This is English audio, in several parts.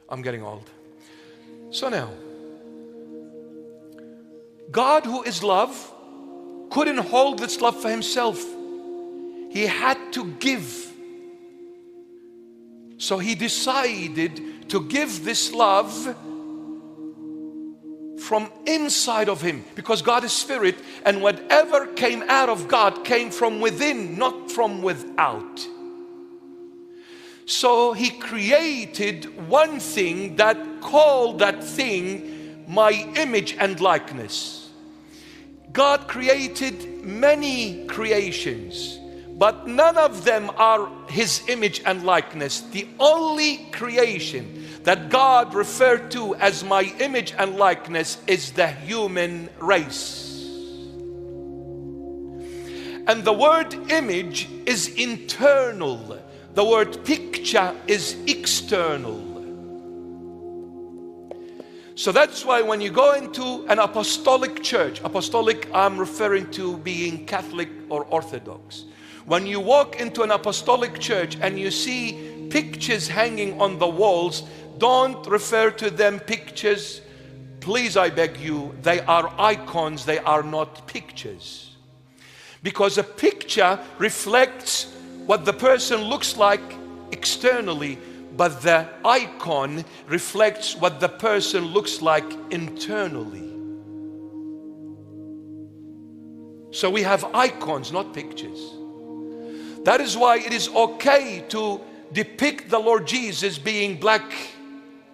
I'm getting old. So now, God, who is love, couldn't hold this love for himself. He had to give. So he decided to give this love from inside of him, because God is spirit, and whatever came out of God came from within, not from without. So he created one thing that called that thing my image and likeness. God created many creations, but none of them are his image and likeness. The only creation that God referred to as my image and likeness is the human race. And the word image is internal. The word picture is external. So that's why when you go into an apostolic church, apostolic, I'm referring to being Catholic or Orthodox. When you walk into an apostolic church and you see pictures hanging on the walls, don't refer to them pictures. Please, I beg you, they are icons, they are not pictures. Because a picture reflects what the person looks like externally, but the icon reflects what the person looks like internally. So we have icons, not pictures. That is why it is okay to depict the Lord Jesus being black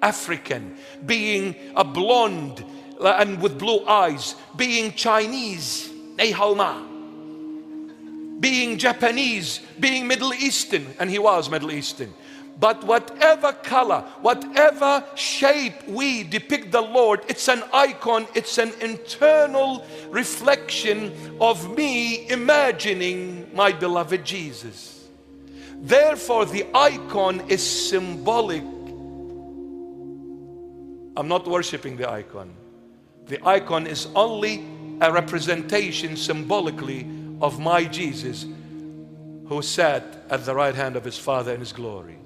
African, being a blonde and with blue eyes, being Chinese, being Japanese, being Middle Eastern, and he was Middle Eastern. But whatever color, whatever shape we depict the Lord, it's an icon, it's an internal reflection of me imagining my beloved Jesus. Therefore, the icon is symbolic. I'm not worshiping the icon. The icon is only a representation symbolically of my Jesus, who sat at the right hand of his Father in his glory.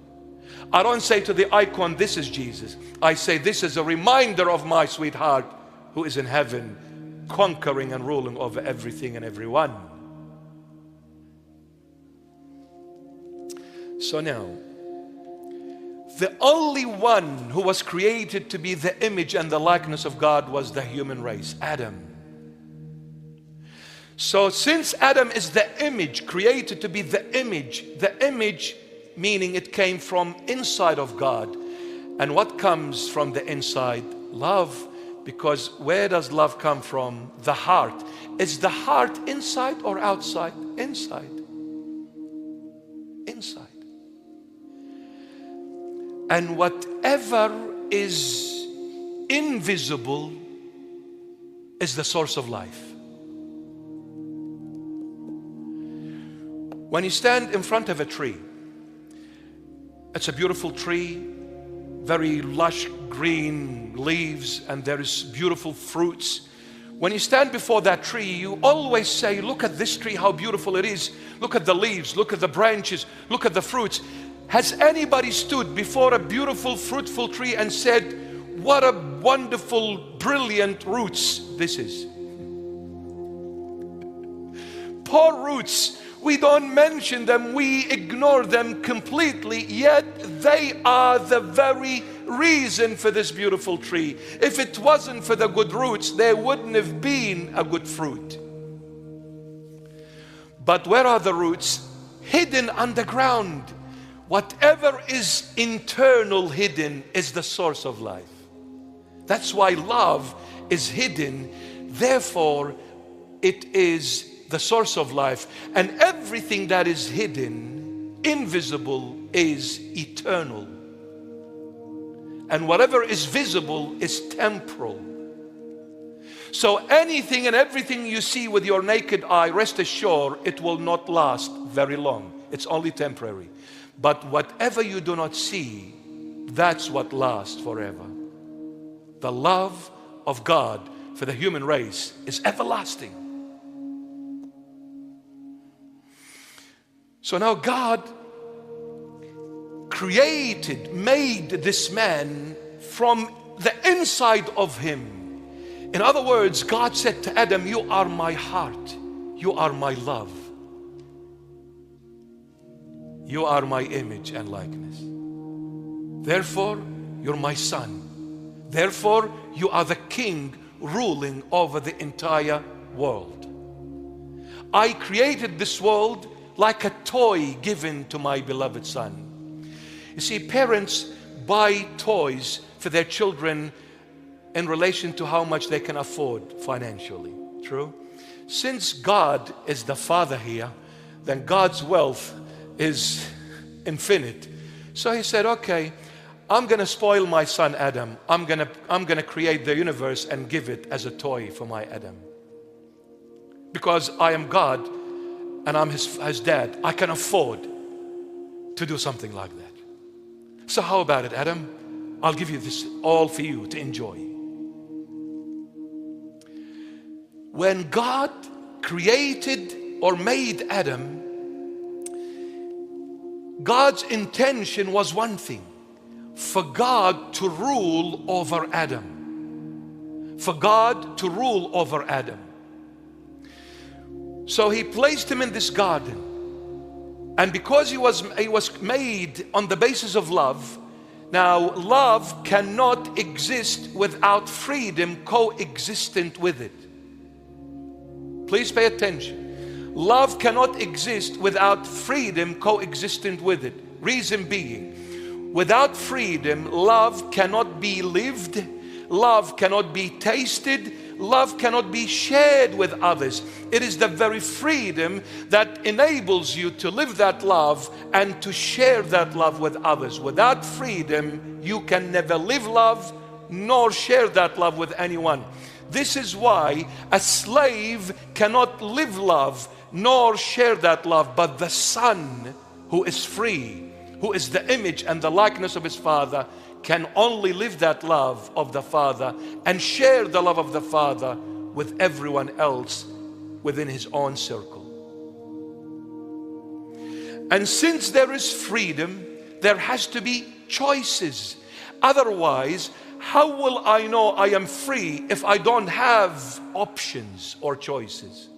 I don't say to the icon, this is Jesus. I say, this is a reminder of my sweetheart who is in heaven, conquering and ruling over everything and everyone. So now, the only one who was created to be the image and the likeness of God was the human race, Adam. So since Adam is the image, created to be the image meaning it came from inside of God. And what comes from the inside? Love. Because where does love come from? The heart. Is the heart inside or outside? Inside. Inside. And whatever is invisible is the source of life. When you stand in front of a tree, it's a beautiful tree, very lush green leaves, and there is beautiful fruits. When you stand before that tree, you always say, look at this tree, how beautiful it is. Look at the leaves, look at the branches, look at the fruits. Has anybody stood before a beautiful, fruitful tree and said, what a wonderful, brilliant roots this is? Poor roots. We don't mention them, we ignore them completely, yet they are the very reason for this beautiful tree. If it wasn't for the good roots, there wouldn't have been a good fruit. But where are the roots? Hidden underground. Whatever is internal hidden is the source of life. That's why love is hidden. Therefore, it is the source of life. And everything that is hidden, invisible, is eternal. And whatever is visible is temporal. So anything and everything you see with your naked eye, rest assured, it will not last very long. It's only temporary. But whatever you do not see, that's what lasts forever. The love of God for the human race is everlasting. So now God made this man from the inside of him. In other words, God said to Adam, you are my heart, you are my love, you are my image and likeness. Therefore, you're my son. Therefore, you are the king ruling over the entire world. I created this world like a toy given to my beloved son. You see, parents buy toys for their children in relation to how much they can afford financially. True? Since God is the father here, then God's wealth is infinite. So he said, okay, I'm going to spoil my son Adam. I'm going to create the universe and give it as a toy for my Adam. Because I am God and I'm his dad, I can afford to do something like that. So how about it, Adam? I'll give you this all for you to enjoy. When God created or made Adam, God's intention was one thing: for God to rule over Adam. For God to rule over Adam. So he placed him in this garden. And because he was made on the basis of love, now love cannot exist without freedom coexistent with it. Please pay attention. Love cannot exist without freedom coexistent with it. Reason being, without freedom, love cannot be lived, love cannot be tasted, love cannot be shared with others. It is the very freedom that enables you to live that love and to share that love with others. Without freedom, you can never live love nor share that love with anyone. This is why a slave cannot live love nor share that love, but the son who is free, who is the image and the likeness of his father, can only live that love of the Father and share the love of the Father with everyone else within his own circle. And since there is freedom, there has to be choices. Otherwise, how will I know I am free if I don't have options or choices?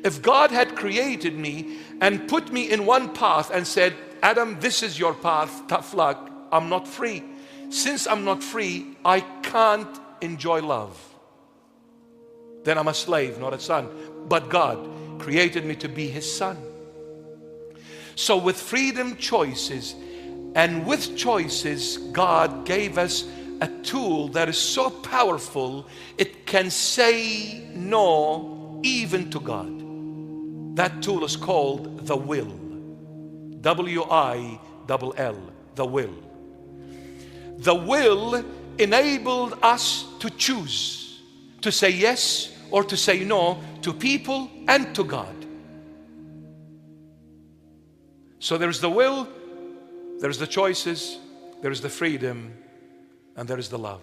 If God had created me and put me in one path and said, Adam, this is your path, tough luck, I'm not free. Since I'm not free, I can't enjoy love. Then I'm a slave, not a son. But God created me to be his son. So with freedom, choices, and with choices, God gave us a tool that is so powerful, it can say no even to God. That tool is called the will. W-I-L-L, the will. The will enabled us to choose, to say yes or to say no to people and to God. So there's the will, there's the choices, there's the freedom, and there is the love.